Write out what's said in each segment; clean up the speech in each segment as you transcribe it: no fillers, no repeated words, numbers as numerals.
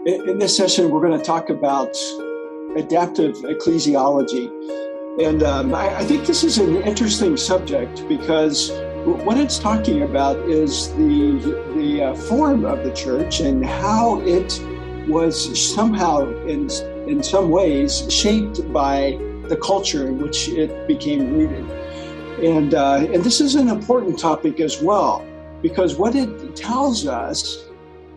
In this session, we're going to talk about adaptive ecclesiology. And I think this is an interesting subject because what it's talking about is the form of the church and how it was somehow, in some ways, shaped by the culture in which it became rooted. And this is an important topic as well, because what it tells us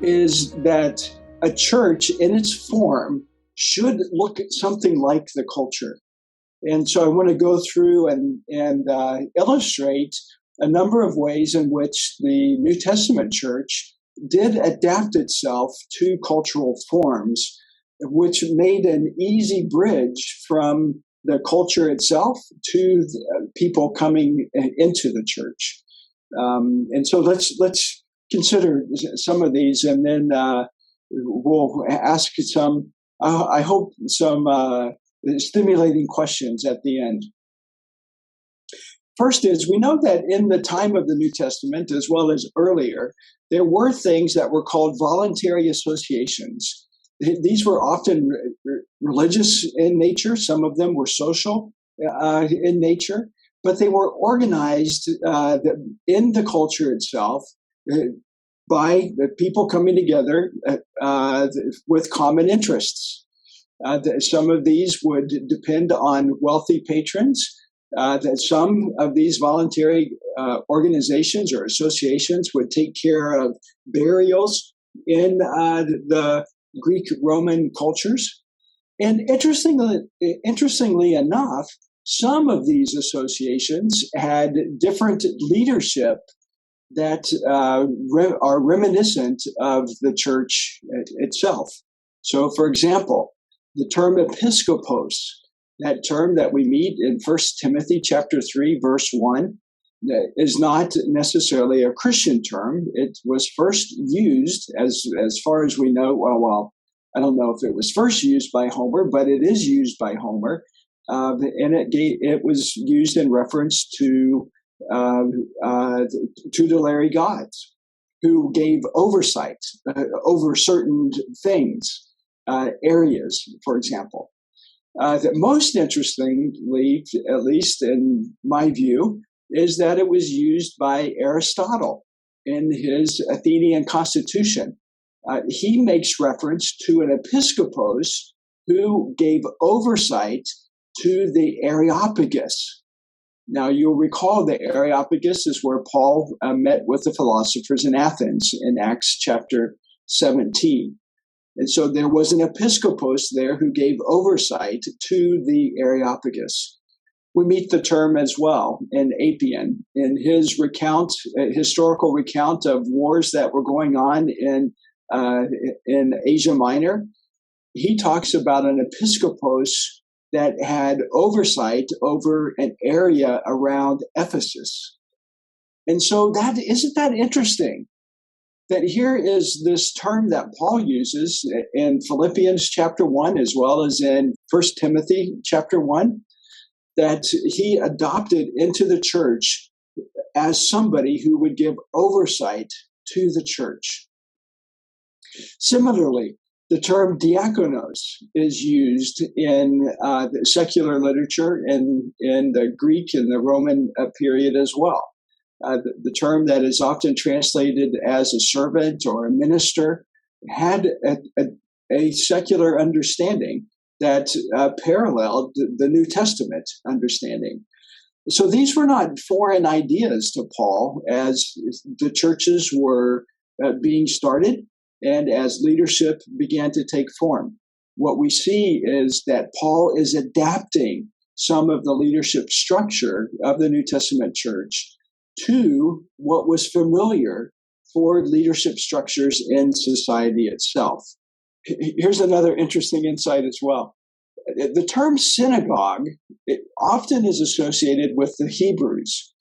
is that a church in its form should look something like the culture. And so I want to go through and illustrate a number of ways in which the New Testament church did adapt itself to cultural forms, which made an easy bridge from the culture itself to people coming into the church. And so let's consider some of these, and then we'll ask some, I hope, some stimulating questions at the end. First is, we know that in the time of the New Testament, as well as earlier, there were things that were called voluntary associations. These were often religious in nature. Some of them were social in nature, but they were organized in the culture itself by the people coming together with common interests. Some of these would depend on wealthy patrons. That some of these voluntary organizations or associations would take care of burials in the Greek Roman cultures. And interestingly enough, some of these associations had different leadership that are reminiscent of the church itself. So, for example, the term episkopos, that term that we meet in 1 Timothy chapter 3, verse 1, is not necessarily a Christian term. It was first used, as far as we know, well, I don't know if it was first used by Homer, but it is used by Homer. And it was used in reference to tutelary gods who gave oversight over certain things, areas, for example. That most interestingly, at least in my view, is that it was used by Aristotle in his Athenian constitution. He makes reference to an episkopos who gave oversight to the Areopagus. Now, you'll recall the Areopagus is where Paul met with the philosophers in Athens in Acts chapter 17. And so there was an episkopos there who gave oversight to the Areopagus. We meet the term as well in Appian in his historical recount of wars that were going on in Asia Minor. He talks about an episkopos that had oversight over an area around Ephesus. And so isn't that interesting? That here is this term that Paul uses in Philippians chapter 1, as well as in 1 Timothy chapter 1, that he adopted into the church as somebody who would give oversight to the church. Similarly, the term diakonos is used in the secular literature and in the Greek and the Roman period as well. The term that is often translated as a servant or a minister had a secular understanding that paralleled the New Testament understanding. So these were not foreign ideas to Paul as the churches were being started and as leadership began to take form. What we see is that Paul is adapting some of the leadership structure of the New Testament church to what was familiar for leadership structures in society itself. Here's another interesting insight as well. The term synagogue often is associated with the Hebrews,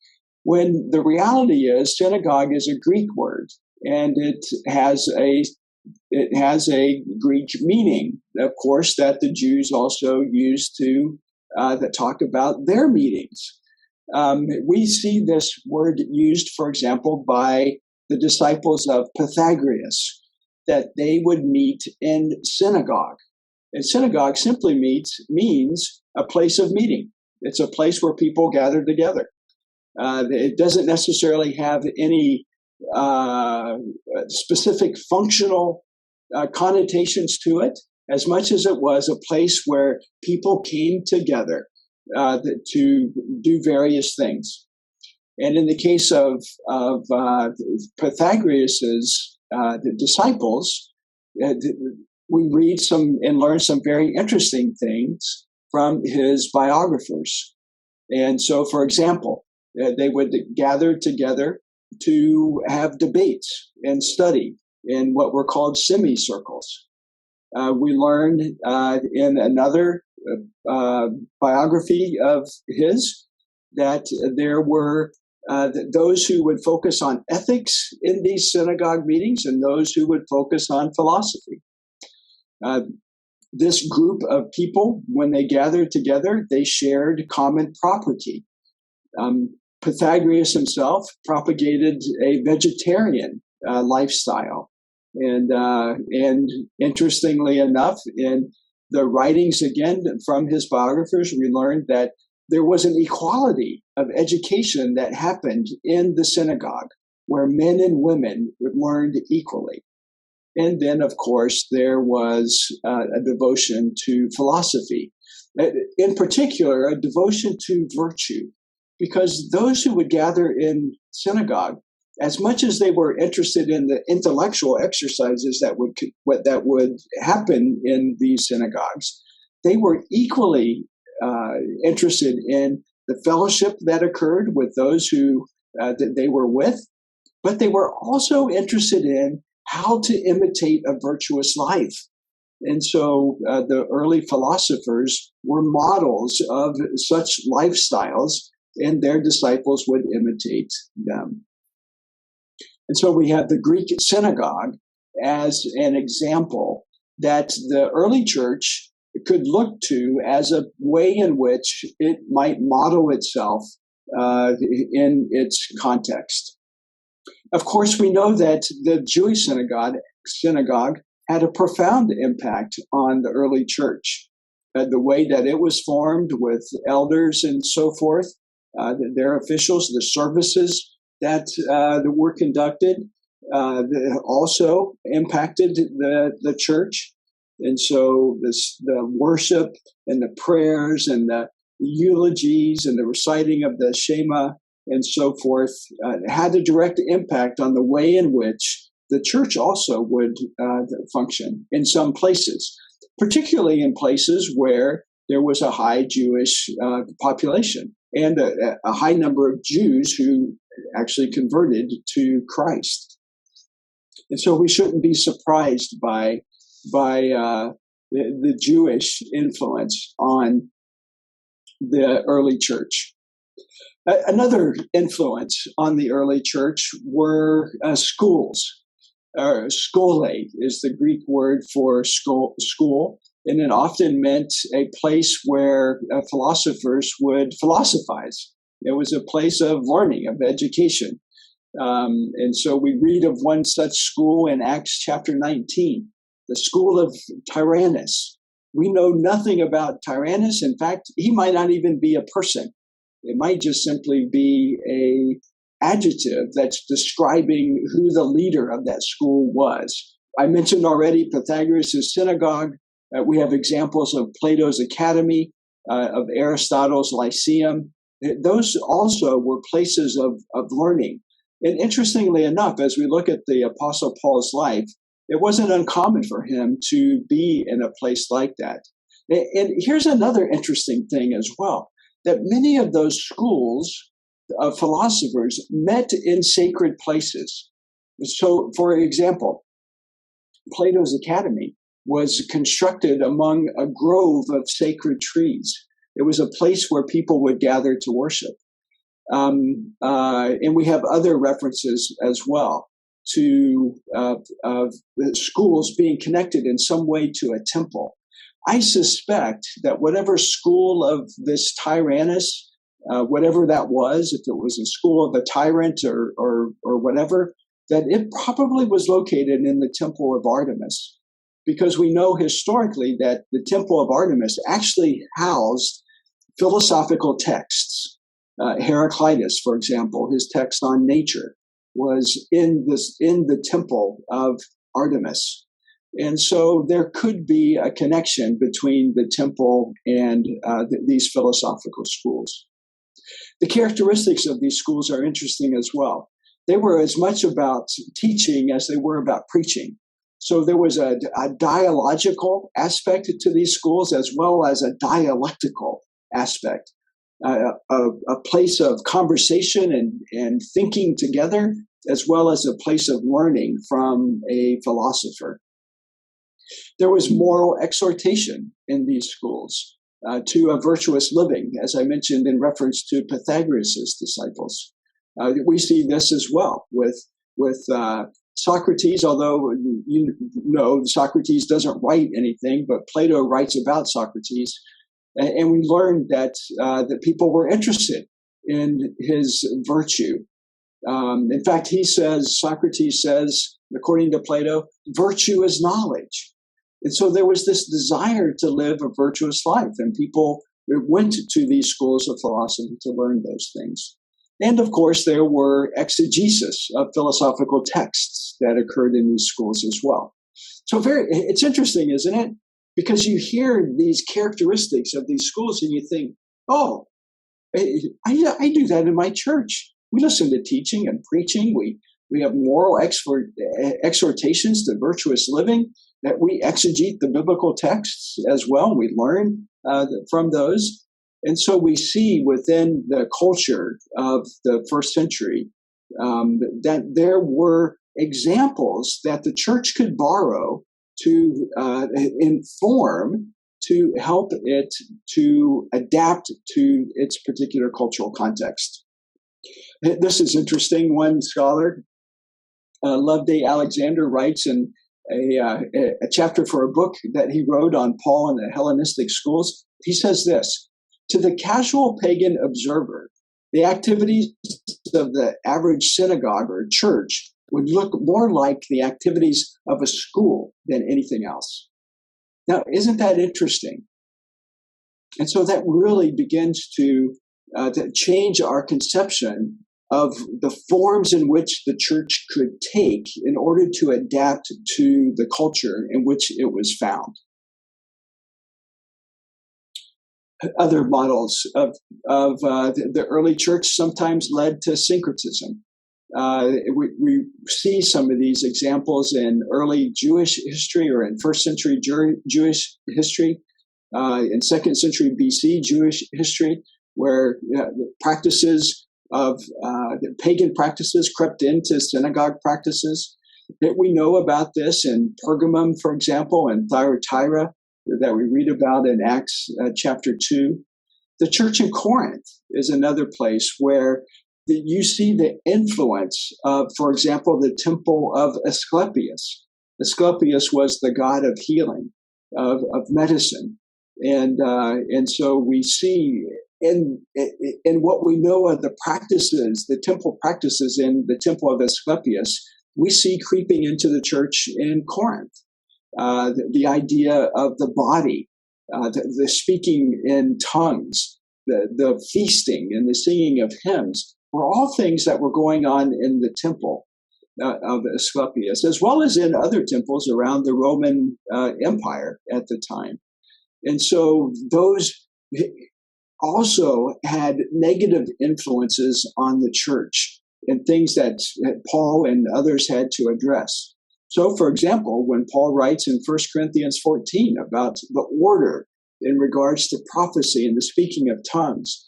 when the reality is synagogue is a Greek word, and it has a Greek meaning, of course, that the Jews also use to that talk about their meetings. We see this word used, for example, by the disciples of Pythagoras, that they would meet in synagogue. And synagogue simply means a place of meeting. It's a place where people gather together. It doesn't necessarily have any specific functional connotations to it, as much as it was a place where people came together to do various things. And in the case of Pythagoras' disciples, we read some and learn some very interesting things from his biographers. And so, for example, they would gather together to have debates and study in what were called semicircles. We learned in another biography of his that there were those who would focus on ethics in these synagogue meetings and those who would focus on philosophy. This group of people, when they gathered together, they shared common property. Pythagoras himself propagated a vegetarian lifestyle. And interestingly enough, in the writings again from his biographers, we learned that there was an equality of education that happened in the synagogue where men and women learned equally. And then, of course, there was a devotion to philosophy, in particular, a devotion to virtue, because those who would gather in synagogue, as much as they were interested in the intellectual exercises that would happen in these synagogues, they were equally interested in the fellowship that occurred with those who that they were with, but they were also interested in how to imitate a virtuous life. And so the early philosophers were models of such lifestyles, and their disciples would imitate them. And so we have the Greek synagogue as an example that the early church could look to as a way in which it might model itself in its context. Of course, we know that the Jewish synagogue had a profound impact on the early church. The way that it was formed with elders and so forth, their officials, the services that were conducted also impacted the church. And so the worship and the prayers and the eulogies and the reciting of the Shema and so forth had a direct impact on the way in which the church also would function in some places, particularly in places where there was a high Jewish population and a high number of Jews who actually converted to Christ. And so we shouldn't be surprised by the Jewish influence on the early church. Another influence on the early church were schools. Skole is the Greek word for school, and it often meant a place where philosophers would philosophize. It was a place of learning, of education. And so we read of one such school in Acts chapter 19, the school of Tyrannus. We know nothing about Tyrannus. In fact, he might not even be a person. It might just simply be an adjective that's describing who the leader of that school was. I mentioned already Pythagoras' synagogue. We have examples of Plato's Academy, of Aristotle's Lyceum. Those also were places of learning. And interestingly enough, as we look at the Apostle Paul's life, it wasn't uncommon for him to be in a place like that. And here's another interesting thing as well, that many of those schools of philosophers met in sacred places. So, for example, Plato's Academy was constructed among a grove of sacred trees. It was a place where people would gather to worship. And we have other references as well to the schools being connected in some way to a temple. I suspect that whatever school of this Tyrannus, whatever that was, if it was a school of a tyrant or whatever, that it probably was located in the Temple of Artemis, because we know historically that the Temple of Artemis actually housed philosophical texts. Heraclitus, for example, his text on nature was in the Temple of Artemis. And so there could be a connection between the temple and these philosophical schools. The characteristics of these schools are interesting as well. They were as much about teaching as they were about preaching. So there was a dialogical aspect to these schools as well as a dialectical aspect, a place of conversation and thinking together, as well as a place of learning from a philosopher. There was moral exhortation in these schools to a virtuous living, as I mentioned in reference to Pythagoras' disciples. We see this as well with Socrates, although you know Socrates doesn't write anything, but Plato writes about Socrates. And we learned that people were interested in his virtue. In fact, Socrates says, according to Plato, virtue is knowledge. And so there was this desire to live a virtuous life, and people went to these schools of philosophy to learn those things. And of course, there were exegesis of philosophical texts that occurred in these schools as well. So it's interesting, isn't it? Because you hear these characteristics of these schools and you think, oh, I do that in my church. We listen to teaching and preaching. We have moral exhortations to virtuous living, that we exegete the biblical texts as well. We learn from those. And so we see within the culture of the first century that there were examples that the church could borrow to inform, to help it to adapt to its particular cultural context. This is interesting. One scholar, Loveday Alexander, writes in a chapter for a book that he wrote on Paul and the Hellenistic schools. He says this: to the casual pagan observer, the activities of the average synagogue or church would look more like the activities of a school than anything else. Now, isn't that interesting? And so that really begins to change our conception of the forms in which the church could take in order to adapt to the culture in which it was found. Other models of the early church sometimes led to syncretism. We see some of these examples in early Jewish history or in first century Jewish history, in second century BC Jewish history, where practices of pagan practices crept into synagogue practices. We know about this in Pergamum, for example, and Thyatira, that we read about in Acts chapter 2. The church in Corinth is another place where you see the influence of, for example, the temple of Asclepius. Asclepius was the god of healing, of medicine. And so we see in what we know of the practices, the temple practices in the temple of Asclepius, we see creeping into the church in Corinth. The idea of the body, the speaking in tongues, the feasting and the singing of hymns were all things that were going on in the temple of Asclepius, as well as in other temples around the Roman Empire at the time. And so those also had negative influences on the church and things that Paul and others had to address. So, for example, when Paul writes in 1 Corinthians 14 about the order in regards to prophecy and the speaking of tongues,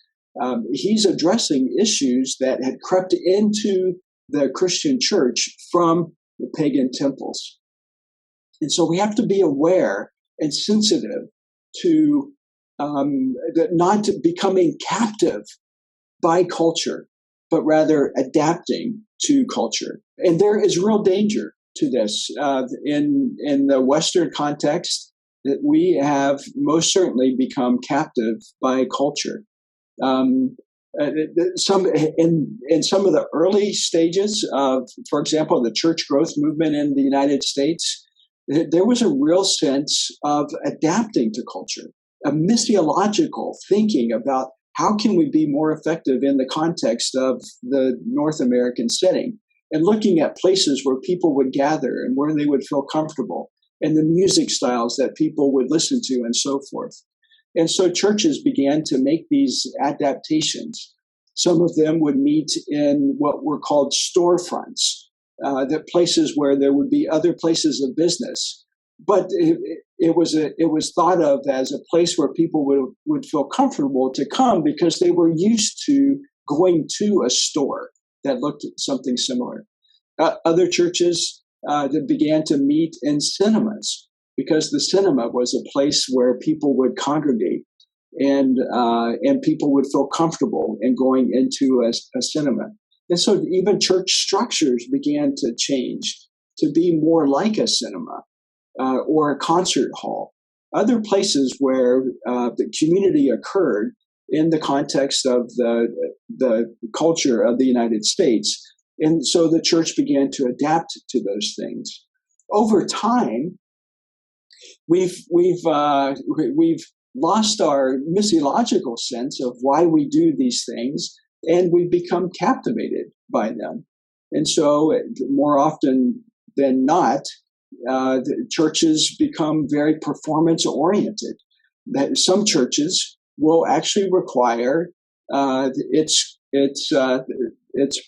he's addressing issues that had crept into the Christian church from the pagan temples. And so we have to be aware and sensitive to not becoming captive by culture, but rather adapting to culture. And there is real danger to this. In the Western context, that we have most certainly become captive by culture. Some in some of the early stages of, for example, the church growth movement in the United States, there was a real sense of adapting to culture, a missiological thinking about how can we be more effective in the context of the North American setting, and looking at places where people would gather and where they would feel comfortable, and the music styles that people would listen to, and so forth. And so churches began to make these adaptations. Some of them would meet in what were called storefronts, that places where there would be other places of business. But it was thought of as a place where people would feel comfortable to come because they were used to going to a store that looked something similar. Other churches that began to meet in cinemas, because the cinema was a place where people would congregate, and people would feel comfortable in going into a cinema. And so even church structures began to change to be more like a cinema or a concert hall. Other places where the community occurred in the context of the culture of the United States. And so the church began to adapt to those things. Over time, we've lost our missiological sense of why we do these things, and we've become captivated by them. And so more often than not, the churches become very performance oriented. That some churches will actually require its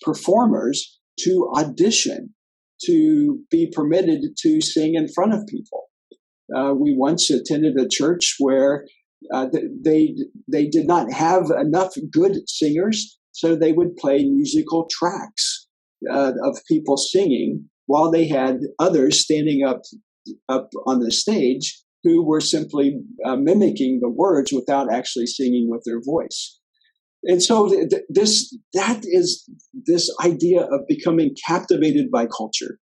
performers to audition to be permitted to sing in front of people. We once attended a church where they did not have enough good singers, so they would play musical tracks of people singing while they had others standing up on the stage who were simply mimicking the words without actually singing with their voice. And so that is this idea of becoming captivated by culture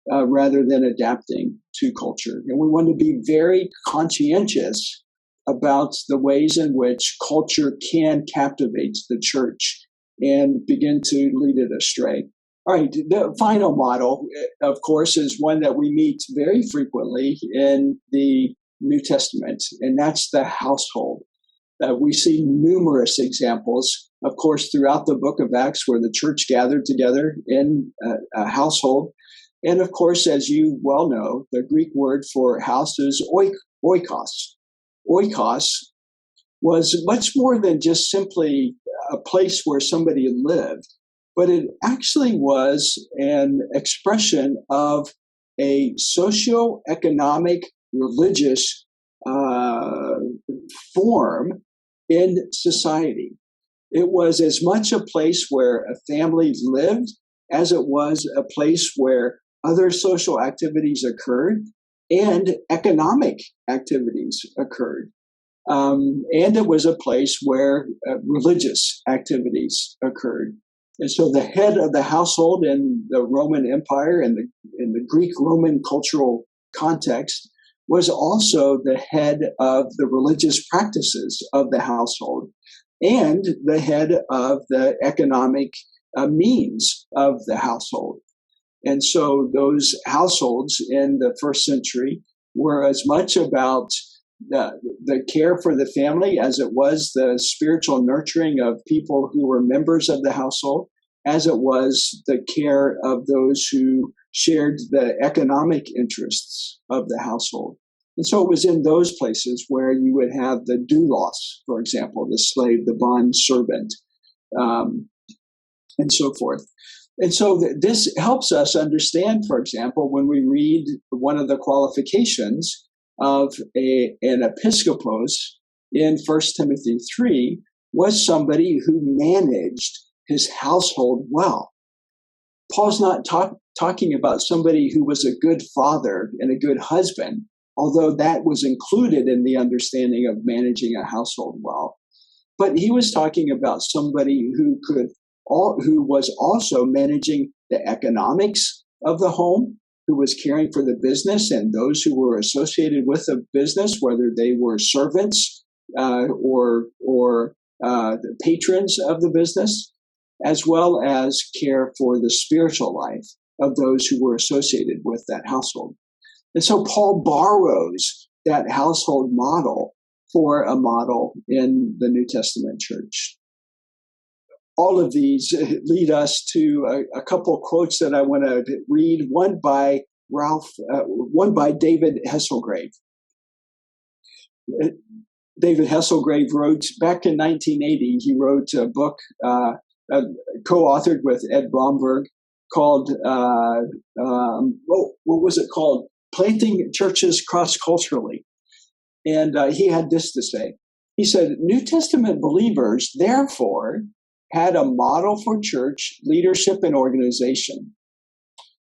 rather than adapting to culture. And we want to be very conscientious about the ways in which culture can captivate the church and begin to lead it astray. All right, the final model, of course, is one that we meet very frequently in the New Testament, and that's the household. We see numerous examples, of course, throughout the book of Acts where the church gathered together in a household. And of course, as you well know, the Greek word for house is oikos. Oikos was much more than just simply a place where somebody lived, but it actually was an expression of a socio-economic, religious form in society. It was as much a place where a family lived as it was a place where other social activities occurred and economic activities occurred. And it was a place where religious activities occurred. And so the head of the household in the Roman Empire and in the Greek-Roman cultural context was also the head of the religious practices of the household and the head of the economic means of the household. And so those households in the first century were as much about the care for the family as it was the spiritual nurturing of people who were members of the household, as it was the care of those who shared the economic interests of the household. And so it was in those places where you would have the doulos, for example, the slave, the bond servant, and so forth. And so this helps us understand, for example, when we read one of the qualifications of an episkopos in 1 Timothy 3 was somebody who managed his household well. Paul's not talking about somebody who was a good father and a good husband, although that was included in the understanding of managing a household well. But he was talking about somebody who was also managing the economics of the home, who was caring for the business and those who were associated with the business, whether they were servants or the patrons of the business, as well as care for the spiritual life of those who were associated with that household. And so Paul borrows that household model for a model in the New Testament church. All of these lead us to a couple quotes that I want to read. One by David Hesselgrave. David Hesselgrave wrote back in 1980. He wrote a book co-authored with Ed Blomberg called what was it called? Planting Churches Cross-Culturally. And he had this to say. He said, New Testament believers, therefore, had a model for church leadership and organization.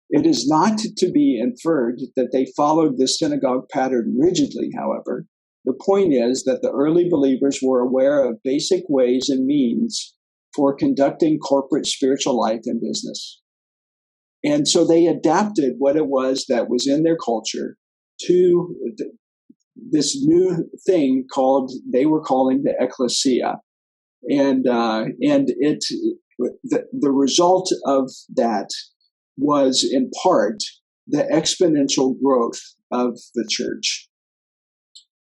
It is not to be inferred that they followed the synagogue pattern rigidly, however. The point is that the early believers were aware of basic ways and means for conducting corporate spiritual life and business. And so they adapted what it was that was in their culture to this new thing they were calling the Ecclesia. And the result of that was in part the exponential growth of the church.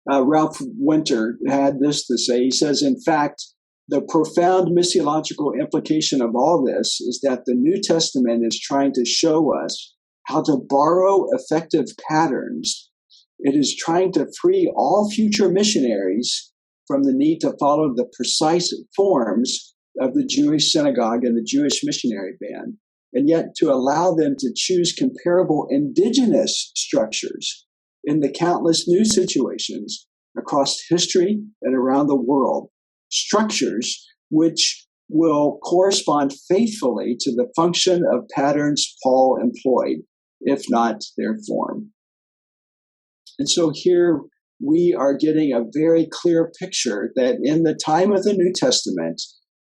Ralph Winter had this to say. He says, in fact, the profound missiological implication of all this is that the New Testament is trying to show us how to borrow effective patterns. It is trying to free all future missionaries from the need to follow the precise forms of the Jewish synagogue and the Jewish missionary band, and yet to allow them to choose comparable indigenous structures in the countless new situations across history and around the world, structures which will correspond faithfully to the function of patterns Paul employed, if not their form. And so here we are getting a very clear picture that in the time of the New Testament,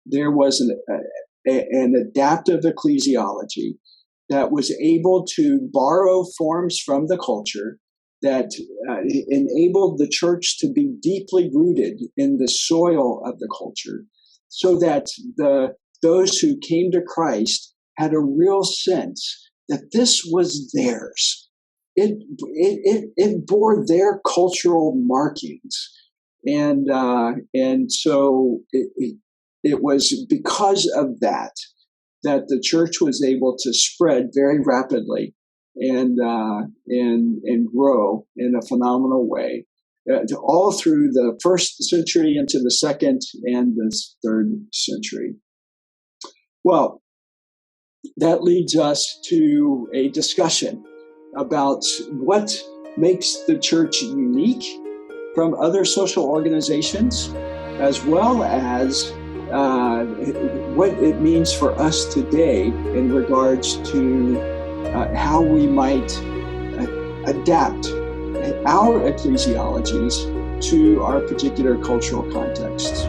there was an adaptive ecclesiology that was able to borrow forms from the culture that enabled the church to be deeply rooted in the soil of the culture, so that those who came to Christ had a real sense that this was theirs. It bore their cultural markings, and so it was because of that the church was able to spread very rapidly and grow in a phenomenal way, all through the first century into the second and the third century. Well, that leads us to a discussion about what makes the church unique from other social organizations, as well as what it means for us today in regards to how we might adapt our ecclesiologies to our particular cultural contexts.